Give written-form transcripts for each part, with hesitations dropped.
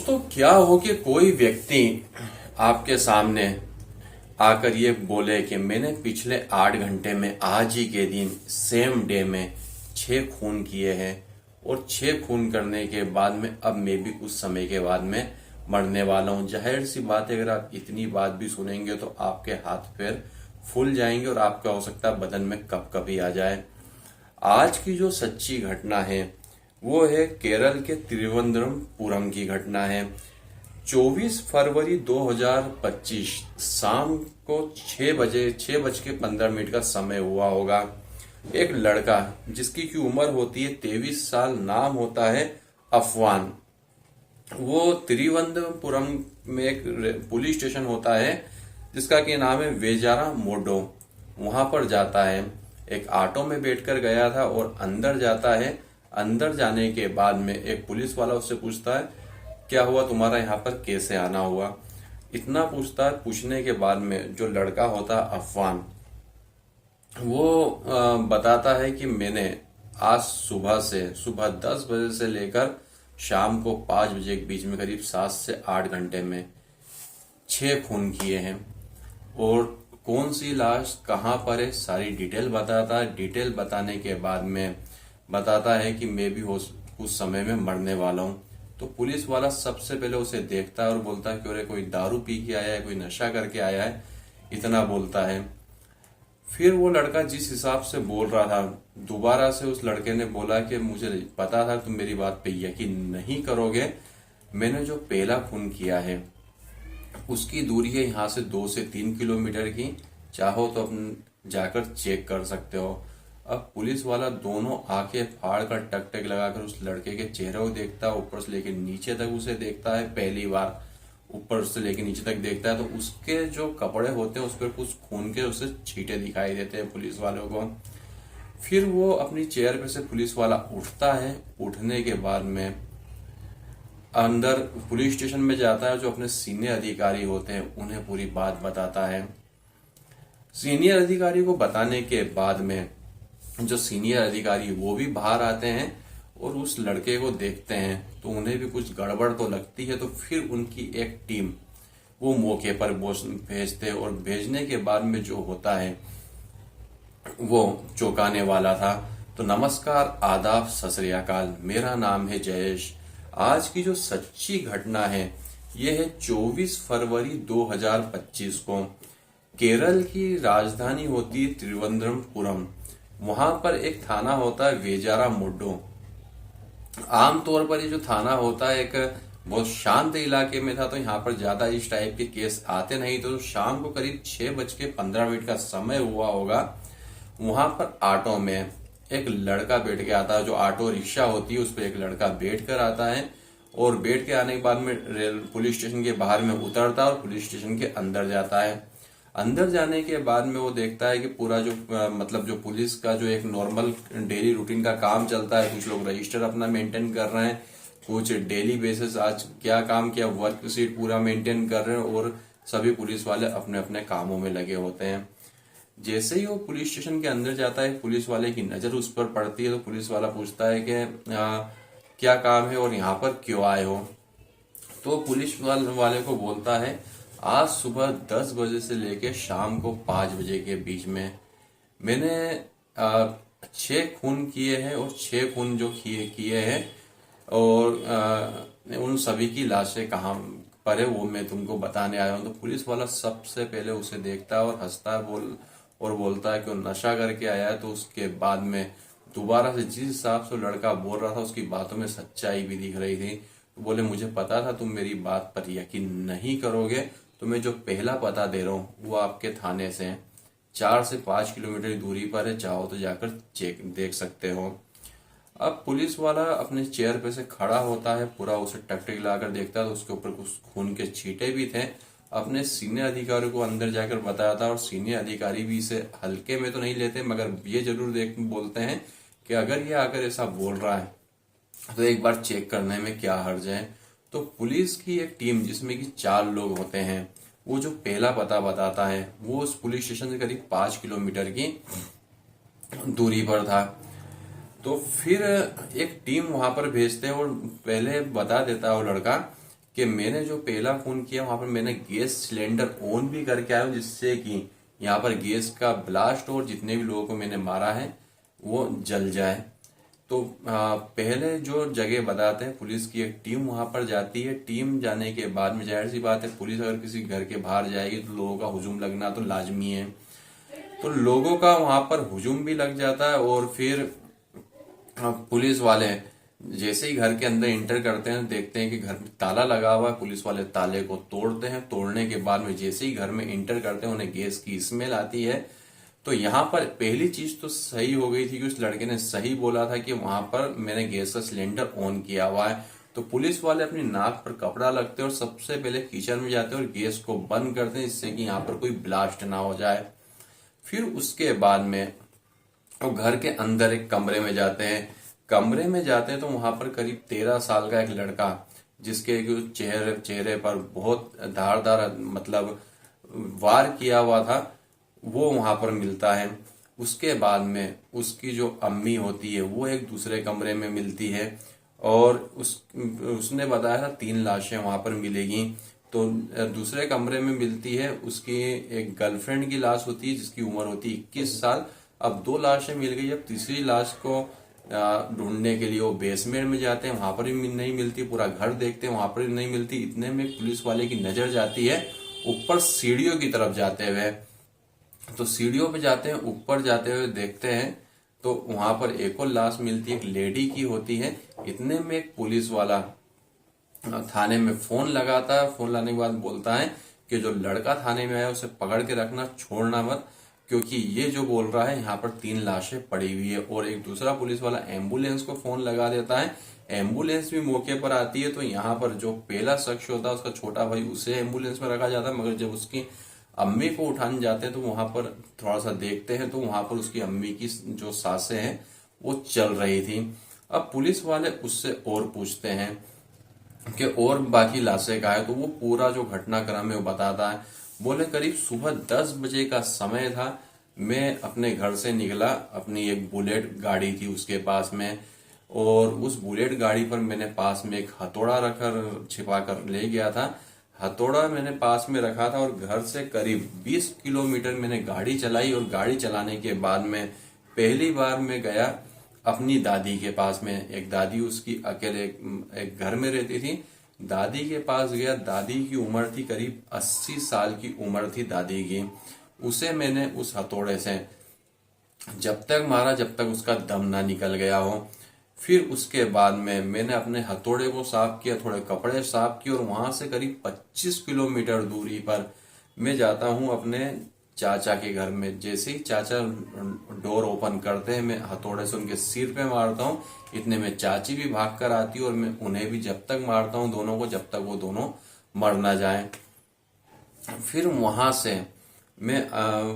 तो क्या हो कि कोई व्यक्ति आपके सामने आकर ये बोले कि मैंने पिछले 8 घंटे में आज ही के दिन सेम डे में 6 खून किए हैं और 6 खून करने के बाद में अब मैं भी कुछ समय के बाद में मरने वाला हूं। जाहिर सी बात है, अगर आप इतनी बात भी सुनेंगे तो आपके हाथ पैर फूल जाएंगे और आपका हो सकता है बदन में कपकपी आ जाए। आज की जो सच्ची घटना है वो है केरल के तिरुवनंतपुरम की घटना है। 24 फरवरी 2025 शाम को 6 बज के 15 मिनट का समय हुआ होगा। एक लड़का जिसकी की उम्र होती है 23 साल, नाम होता है अफवान। वो तिरुवनंतपुरम में एक पुलिस स्टेशन होता है जिसका कि नाम है वेजारा मोडो। वहां पर जाता है, एक ऑटो में बैठकर गया था और अंदर जाता है। अंदर जाने के बाद में एक पुलिस वाला उससे पूछता है, क्या हुआ तुम्हारा यहाँ पर, कैसे आना हुआ। इतना पूछता है। पूछने के बाद में जो लड़का होता है अफवान, वो बताता है कि मैंने आज सुबह 10 बजे से लेकर शाम को 5 बजे के बीच में करीब 7 से 8 घंटे में 6 खून किए हैं। और कौन सी लाश कहाँ पर है सारी डिटेल बताता है। डिटेल बताने के बाद में बताता है कि मैं भी हो कुछ समय में मरने वाला हूँ। तो पुलिस वाला सबसे पहले उसे देखता है और बोलता है कि अरे कोई दारू पी के आया है, कोई नशा करके आया है, इतना बोलता है। फिर वो लड़का जिस हिसाब से बोल रहा था, दोबारा से उस लड़के ने बोला कि मुझे पता था तुम मेरी बात पे यकीन नहीं करोगे। मैंने जो पहला खून किया है उसकी दूरी है यहाँ से 2 से 3 किलोमीटर की। चाहो तो अपन जाकर चेक कर सकते हो। अब पुलिस वाला दोनों आंखें फाड़ कर टक टक लगाकर उस लड़के के चेहरे को देखता है, ऊपर से लेकर नीचे तक उसे देखता है। पहली बार ऊपर से लेकर नीचे तक देखता है तो उसके जो कपड़े होते हैं उस पर कुछ खून के उसे छींटे दिखाई देते हैं पुलिस वालों को। फिर वो अपनी चेयर पे से पुलिस वाला उठता है। उठने के बाद में अंदर पुलिस स्टेशन में जाता है। जो अपने सीनियर अधिकारी होते हैं उन्हें पूरी बात बताता है। सीनियर अधिकारी को बताने के बाद में जो सीनियर अधिकारी वो भी बाहर आते हैं और उस लड़के को देखते हैं तो उन्हें भी कुछ गड़बड़ तो लगती है। तो फिर उनकी एक टीम वो मौके पर भेजते हैं और भेजने के बाद में जो होता है वो चौंकाने वाला था। तो नमस्कार, आदाब, सत श्री अकाल, मेरा नाम है जयेश। आज की जो सच्ची घटना है ये है 24 फरवरी 2025 को। केरल की राजधानी होती है तिरुवनंतपुरम। वहां पर एक थाना होता है वेजारा मोडो। आमतौर पर ये जो थाना होता है एक बहुत शांत इलाके में था, तो यहाँ पर ज्यादा इस टाइप के केस आते नहीं। तो शाम को करीब 6 बज के 15 मिनट का समय हुआ होगा। वहां पर ऑटो में एक लड़का बैठ के आता है। जो ऑटो रिक्शा होती है उस पर एक लड़का बैठ कर आता है और बैठ के आने के बाद में पुलिस स्टेशन के बाहर में उतरता है और पुलिस स्टेशन के अंदर जाता है। अंदर जाने के बाद में वो देखता है कि पूरा जो मतलब जो पुलिस का जो एक नॉर्मल डेली रूटीन का काम चलता है। कुछ लोग रजिस्टर अपना मेंटेन कर रहे हैं, कुछ डेली बेसिस आज क्या काम किया वर्क शीट पूरा मेंटेन कर रहे हैं और सभी पुलिस वाले अपने अपने कामों में लगे होते हैं। जैसे ही वो पुलिस स्टेशन के अंदर जाता है, पुलिस वाले की नजर उस पर पड़ती है। तो पुलिस वाला पूछता है कि क्या काम है और यहाँ पर क्यों आए हो। तो पुलिस वाले को बोलता है, आज सुबह 10 बजे से लेकर शाम को 5 बजे के बीच में मैंने 6 खून किए हैं और 6 खून जो किए हैं और उन सभी की लाशें कहाँ पर है वो मैं तुमको बताने आया हूँ। तो पुलिस वाला सबसे पहले उसे देखता है और हंसता है और बोलता है कि वो नशा करके आया है। तो उसके बाद में दोबारा से जिस हिसाब से लड़का बोल रहा था उसकी बातों में सच्चाई भी दिख रही थी। तो बोले, मुझे पता था तुम मेरी बात पर यकीन नहीं करोगे, तो मैं जो पहला पता दे रहा हूँ वो आपके थाने से 4 से 5 किलोमीटर की दूरी पर है। चाहो तो जाकर चेक देख सकते हो। अब पुलिस वाला अपने चेयर पे से खड़ा होता है, पूरा उसे टकटक लाकर देखता है तो उसके ऊपर कुछ खून के छींटे भी थे। अपने सीनियर अधिकारी को अंदर जाकर बताया था और सीनियर अधिकारी भी इसे हल्के में तो नहीं लेते, मगर ये जरूर बोलते हैं कि अगर ये आकर ऐसा बोल रहा है तो एक बार चेक करने में क्या हर्ज है। तो पुलिस की एक टीम जिसमें कि 4 लोग होते हैं, वो जो पहला पता बताता है वो उस पुलिस स्टेशन से करीब 5 किलोमीटर की दूरी पर था। तो फिर एक टीम वहां पर भेजते हैं और पहले बता देता है वो लड़का कि मैंने जो पहला खून किया वहां पर मैंने गैस सिलेंडर ऑन भी करके आया हूं, जिससे कि यहाँ पर गैस का ब्लास्ट और जितने भी लोगों को मैंने मारा है वो जल जाए। तो पहले जो जगह बताते हैं, पुलिस की एक टीम वहां पर जाती है। टीम जाने के बाद में जाहिर सी बात है, पुलिस अगर किसी घर के बाहर जाएगी तो लोगों का हुजूम लगना तो लाजमी है। तो लोगों का वहां पर हुजूम भी लग जाता है और फिर पुलिस वाले जैसे ही घर के अंदर इंटर करते हैं, देखते हैं कि घर में ताला लगा हुआ है। पुलिस वाले ताले को तोड़ते हैं। तोड़ने के बाद में जैसे ही घर में इंटर करते हैं, उन्हें गैस की स्मेल आती है। तो यहाँ पर पहली चीज तो सही हो गई थी कि उस लड़के ने सही बोला था कि वहां पर मैंने गैस का सिलेंडर ऑन किया हुआ है। तो पुलिस वाले अपनी नाक पर कपड़ा लगते हैं और सबसे पहले किचन में जाते हैं और गैस को बंद करते हैं, जिससे कि यहाँ पर कोई ब्लास्ट ना हो जाए। फिर उसके बाद में वो घर के अंदर एक कमरे में जाते हैं। कमरे में जाते हैं तो वहां पर करीब 13 साल का एक लड़का, जिसके चेहरे चेहरे पर बहुत धारदार मतलब वार किया हुआ था, वो वहां पर मिलता है। उसके बाद में उसकी जो अम्मी होती है वो एक दूसरे कमरे में मिलती है और उसने बताया था 3 लाशें वहां पर मिलेगी। तो दूसरे कमरे में मिलती है उसकी एक गर्लफ्रेंड की लाश होती है, जिसकी उम्र होती है 21 साल। अब 2 लाशें मिल गई। अब तीसरी लाश को ढूंढने के लिए वो बेसमेंट में जाते हैं, वहां पर भी नहीं मिलती। पूरा घर देखते हैं, वहां पर भी नहीं मिलती। इतने में पुलिस वाले की नजर जाती है ऊपर सीढ़ियों की तरफ जाते हुए। तो सीढ़ियों पे जाते हैं, ऊपर जाते हुए देखते हैं तो वहां पर एक और लाश मिलती है, एक लेडी की होती है। इतने में एक पुलिस वाला थाने में फोन लगाता है। फोन लाने के बाद बोलता है कि जो लड़का थाने में आया उसे पकड़ के रखना, छोड़ना मत, क्योंकि ये जो बोल रहा है यहाँ पर 3 लाशें पड़ी हुई है। और एक दूसरा पुलिस वाला एम्बुलेंस को फोन लगा देता है। एम्बुलेंस भी मौके पर आती है। तो यहाँ पर जो पहला शख्स होता है, उसका छोटा भाई, उसे एम्बुलेंस में रखा जाता है। मगर जब उसकी अम्मी को उठाने जाते हैं तो वहां पर थोड़ा सा देखते हैं तो वहां पर उसकी अम्मी की जो सांसें हैं वो चल रही थी। अब पुलिस वाले उससे और पूछते हैं कि और बाकी लाशें कहाँ है। तो वो पूरा जो घटनाक्रम है वो बताता है। बोले करीब सुबह 10 बजे का समय था। मैं अपने घर से निकला, अपनी एक बुलेट गाड़ी थी उसके पास में, और उस बुलेट गाड़ी पर मैंने पास में एक हथौड़ा रखकर छिपा कर ले गया था। हथौड़ा मैंने पास में रखा था और घर से करीब 20 किलोमीटर मैंने गाड़ी चलाई। और गाड़ी चलाने के बाद में पहली बार मैं गया अपनी दादी के पास में। एक दादी उसकी अकेले एक घर में रहती थी। दादी के पास गया। दादी की उम्र थी करीब 80 साल की उम्र थी दादी की। उसे मैंने उस हथौड़े से जब तक मारा जब तक उसका दम ना निकल गया हो। फिर उसके बाद में मैंने अपने हथौड़े को साफ किया, थोड़े कपड़े साफ किए, और वहां से करीब 25 किलोमीटर दूरी पर मैं जाता हूं अपने चाचा के घर में। जैसे ही चाचा डोर ओपन करते हैं, मैं हथौड़े से उनके सिर पे मारता हूं। इतने में चाची भी भाग कर आती है और मैं उन्हें भी जब तक मारता हूं दोनों को, जब तक वो दोनों मर ना जाए। फिर वहां से मैं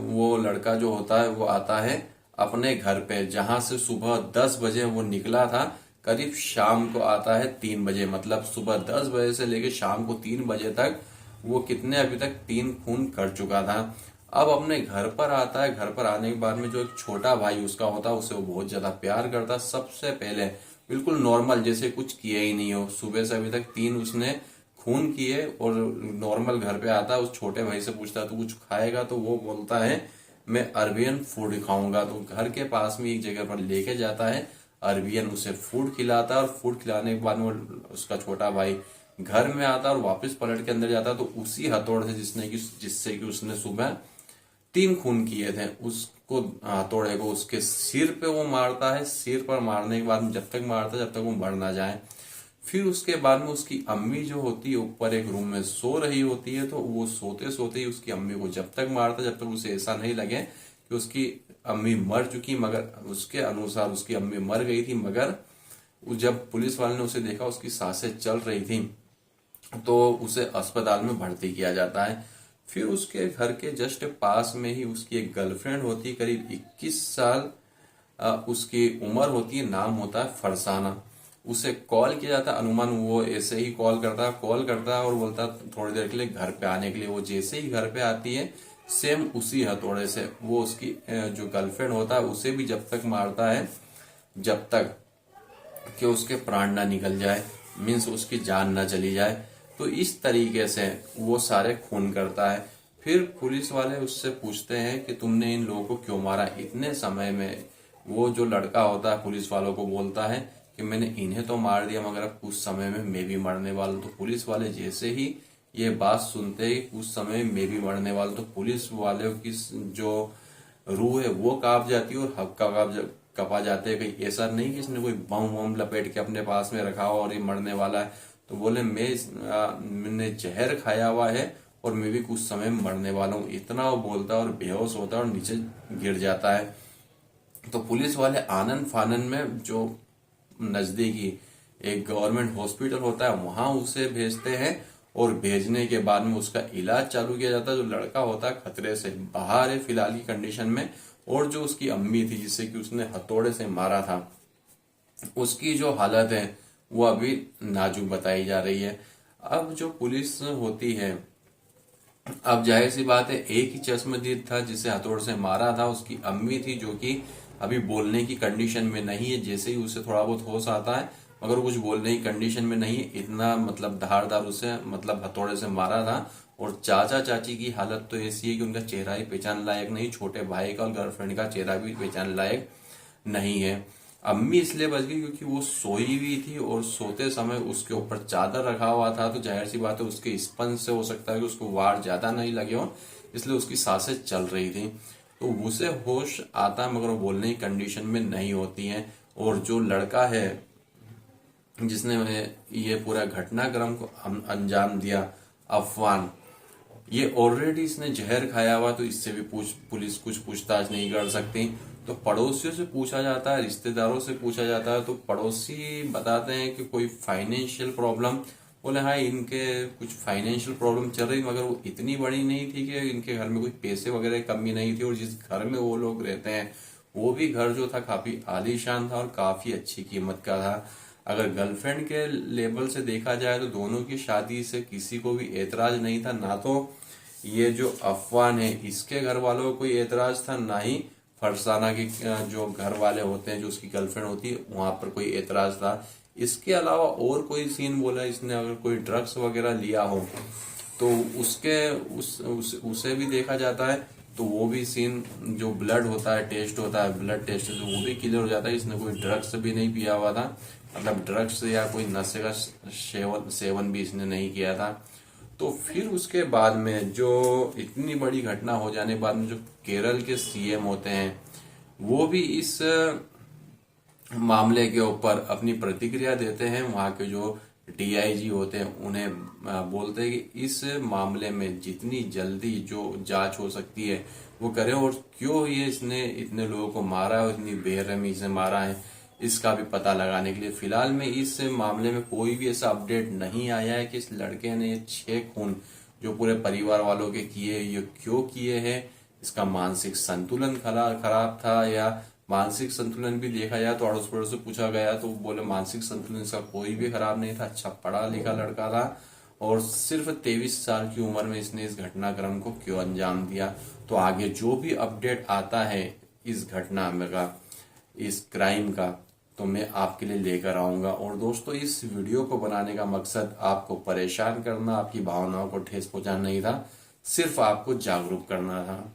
वो लड़का जो होता है वो आता है अपने घर पे, जहां से सुबह 10 बजे वो निकला था। करीब शाम को आता है 3 बजे, मतलब सुबह 10 बजे से लेकर शाम को 3 बजे तक वो कितने अभी तक 3 खून कर चुका था। अब अपने घर पर आता है। घर पर आने के बाद में जो एक छोटा भाई उसका होता है, उसे वो बहुत ज्यादा प्यार करता है। सबसे पहले बिल्कुल नॉर्मल, जैसे कुछ किया ही नहीं हो, सुबह से अभी तक 3 उसने खून किए, और नॉर्मल घर पे आता है। उस छोटे भाई से पूछता है तू कुछ खाएगा, तो वो बोलता है मैं अरबियन फूड खाऊंगा। तो घर के पास में एक जगह पर लेके जाता है, अरबियन उसे फूड खिलाता है। और फूड खिलाने के बाद वो उसका छोटा भाई घर में आता है और वापस पलट के अंदर जाता है। तो उसी हथौड़े से जिससे कि उसने सुबह 3 खून किए थे, उसको हथौड़े को उसके सिर पे वो मारता है। सिर पर मारने के बाद जब तक मारता है जब तक वो मर ना जाए। फिर उसके बाद में उसकी अम्मी जो होती है ऊपर एक रूम में सो रही होती है। तो वो सोते सोते ही उसकी अम्मी को जब तक मारता जब तक उसे ऐसा नहीं लगे कि उसकी अम्मी मर चुकी। मगर उसके अनुसार उसकी अम्मी मर गई थी। मगर जब पुलिस वाले ने उसे देखा उसकी सांसें चल रही थी, तो उसे अस्पताल में भर्ती किया जाता है। फिर उसके घर के जस्ट पास में ही उसकी एक गर्लफ्रेंड होती है, करीब 21 साल उसकी उम्र होती है। नाम होता है फरसाना। उसे कॉल किया जाता है, अनुमान वो ऐसे ही कॉल करता है और बोलता है थोड़ी देर के लिए घर पे आने के लिए। वो जैसे ही घर पे आती है, सेम उसी हथौड़े से वो उसकी जो गर्लफ्रेंड होता है उसे भी जब तक मारता है जब तक कि उसके प्राण ना निकल जाए, मीन्स उसकी जान ना चली जाए। तो इस तरीके से वो सारे खून करता है। फिर पुलिस वाले उससे पूछते हैं कि तुमने इन लोगों को क्यों मारा इतने समय में। वो जो लड़का होता है पुलिस वालों को बोलता है कि मैंने इन्हें तो मार दिया, मगर अब कुछ समय में मैं भी मरने वाला हूं। तो पुलिस वाले जैसे ही ये बात सुनते ही कुछ समय में मैं भी मरने वाला हूं, तो पुलिस वाले की जो रूह है वो कांप जाती है और हक्का कपा जाते हैं। कहीं ऐसा नहीं कि इसने कोई बम वम लपेट के अपने पास में रखा हो और ये मरने वाला है। तो बोले मैंने जहर खाया हुआ है और मैं भी कुछ समय में मरने वाला हूँ, इतना वो बोलता है और बेहोश होता है और नीचे गिर जाता है। तो पुलिस वाले आनन फानन में जो नजदीकी एक गवर्नमेंट हॉस्पिटल होता है वहां उसे भेजते हैं, और भेजने के बाद में उसका इलाज चालू किया जाता है। जो लड़का होता है खतरे से बाहर है फिलहाल की कंडीशन में, और जो उसकी अम्मी थी जिसे कि उसने हथौड़े से मारा था, उसकी जो हालत है वो अभी नाजुक बताई जा रही है। अब जो पुलिस होती है, अब जाहिर सी बात है एक ही चश्मदीद था जिसे हथौड़े से मारा था, उसकी अम्मी थी जो कि अभी बोलने की कंडीशन में नहीं है। जैसे ही उसे थोड़ा बहुत होश आता है मगर कुछ बोलने की कंडीशन में नहीं है, इतना मतलब धारदार उसे मतलब हथौड़े से मारा था। और चाचा चाची की हालत तो ऐसी है कि उनका चेहरा ही पहचान लायक नहीं, छोटे भाई का और गर्लफ्रेंड का चेहरा भी पहचान लायक नहीं है। अम्मी इसलिए बच गई क्योंकि वो सोई हुई थी और सोते समय उसके ऊपर चादर रखा हुआ था, तो जाहिर सी बात है उसके स्पंज से हो सकता है कि उसको वार ज्यादा नहीं लगे हो, इसलिए उसकी सांसें चल रही थी। तो उसे होश आता है मगर वो बोलने की कंडीशन में नहीं होती है। और जो लड़का है जिसने ये पूरा घटनाक्रम को अंजाम दिया, अफवान, ये ऑलरेडी इसने जहर खाया हुआ, तो इससे भी पुलिस कुछ पूछताछ नहीं कर सकती। तो पड़ोसियों से पूछा जाता है, रिश्तेदारों से पूछा जाता है, तो पड़ोसी बताते हैं कि कोई फाइनेंशियल प्रॉब्लम। बोले हाँ इनके कुछ फाइनेंशियल प्रॉब्लम चल रही, मगर वो इतनी बड़ी नहीं थी कि इनके घर में कोई पैसे वगैरह की कमी नहीं थी। और जिस घर में वो लोग रहते हैं वो भी घर जो था काफी आलीशान था और काफी अच्छी कीमत का था। अगर गर्लफ्रेंड के लेवल से देखा जाए तो दोनों की शादी से किसी को भी एतराज नहीं था, ना तो ये जो अफवान है इसके घर वालों को कोई एतराज था, ना ही फरसाना के जो घर वाले होते हैं जो उसकी गर्लफ्रेंड होती है वहां पर कोई एतराज था। इसके अलावा और कोई सीन बोला इसने, अगर कोई ड्रग्स वगैरह लिया हो तो उसे भी देखा जाता है। तो वो भी सीन जो ब्लड होता है टेस्ट होता है, ब्लड टेस्ट तो वो भी क्लियर हो जाता है इसने कोई ड्रग्स भी नहीं पिया हुआ था, मतलब ड्रग्स या कोई नशे का सेवन भी इसने नहीं किया था। तो फिर उसके बाद में जो इतनी बड़ी घटना हो जाने के बाद में जो केरल के सीएम होते हैं वो भी इस मामले के ऊपर अपनी प्रतिक्रिया देते हैं। वहां के जो डीआईजी होते हैं उन्हें बोलते हैं कि इस मामले में जितनी जल्दी जो जांच हो सकती है वो करें, और क्यों ये इसने इतने लोगों को मारा है, इतनी बेरहमी से मारा है, इसका भी पता लगाने के लिए। फिलहाल में इस मामले में कोई भी ऐसा अपडेट नहीं आया है कि इस लड़के ने 6 खून जो पूरे परिवार वालों के किए ये क्यों किए हैं। इसका मानसिक संतुलन खराब था, या मानसिक संतुलन भी देखा जाए तो अड़ोस पड़ोस से पूछा गया तो बोले मानसिक संतुलन इसका कोई भी खराब नहीं था, अच्छा पढ़ा लिखा लड़का था, और सिर्फ 23 साल की उम्र में इसने इस घटनाक्रम को क्यों अंजाम दिया। तो आगे जो भी अपडेट आता है इस घटना में का, इस क्राइम का, तो मैं आपके लिए लेकर आऊंगा। और दोस्तों इस वीडियो को बनाने का मकसद आपको परेशान करना, आपकी भावनाओं को ठेस पहुंचाना नहीं था, सिर्फ आपको जागरूक करना था।